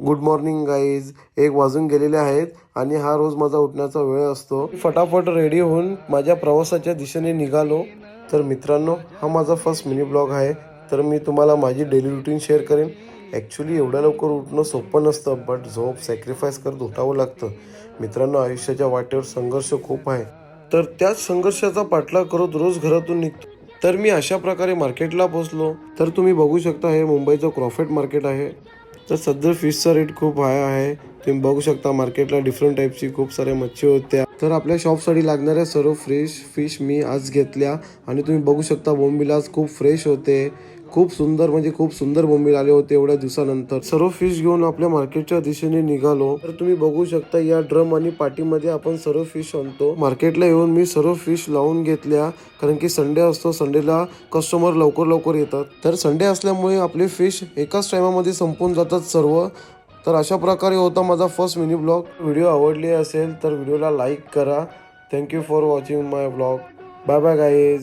Good morning guys. 1 वाजून गेलेले आहेत आणि हा रोज माझा उठण्याचा वेळ असतो. फटाफट रेडी होऊन माझ्या प्रवासाच्या दिशेने निघालो. तर मित्रांनो, हा माझा फर्स्ट मिनी ब्लॉग आहे. तर मी तुम्हाला माझी डेली रुटीन शेअर करेन. ॲक्च्युली एवढ्या लवकर उठणं सोपं नसतं, बट झोप सॅक्रिफाईस करत उठावं लागतं. मित्रांनो, आयुष्याच्या वाटेवर संघर्ष खूप आहे, तर त्याच संघर्षाचा पाठलाग करत रोज घरातून निघतो. तर मी अशा प्रकारे मार्केटला पोहोचलो. तर तुम्ही बघू शकता, हे मुंबईचं क्रॉफर्ड मार्केट आहे. तर सध्या फिशचा रेट खूप हाय आहे. तुम्ही बघू शकता मार्केटला डिफरंट टाईपची खूप साऱ्या मच्छी होत्या. तर आपल्या शॉपसाठी लागणाऱ्या सर्व फ्रेश फिश मी आज घेतल्या. आणि तुम्ही बघू शकता बोंबील आज खूप फ्रेश होते. खूप सुंदर, म्हणजे खूप सुंदर बोंबील आले होते एवढ्या दिवसानंतर. सर्व फिश घेऊन आपल्या मार्केटच्या दिशेने निघालो. तर तुम्ही बघू शकता या ड्रम आणि पाटीमध्ये आपण सर्व फिश आणतो. मार्केटला येऊन मी सर्व फिश लावून घेतल्या, कारण की संडे असतो. संडेला कस्टमर लवकर येतात. तर संडे असल्यामुळे आपले फिश एकाच टायमामध्ये संपून जातात सर्व. तर अशा प्रकारे होता माझा फर्स्ट मिनी ब्लॉग. व्हिडिओ आवडली असेल तर व्हिडिओला लाईक करा. Thank you for watching my blog. Bye bye guys.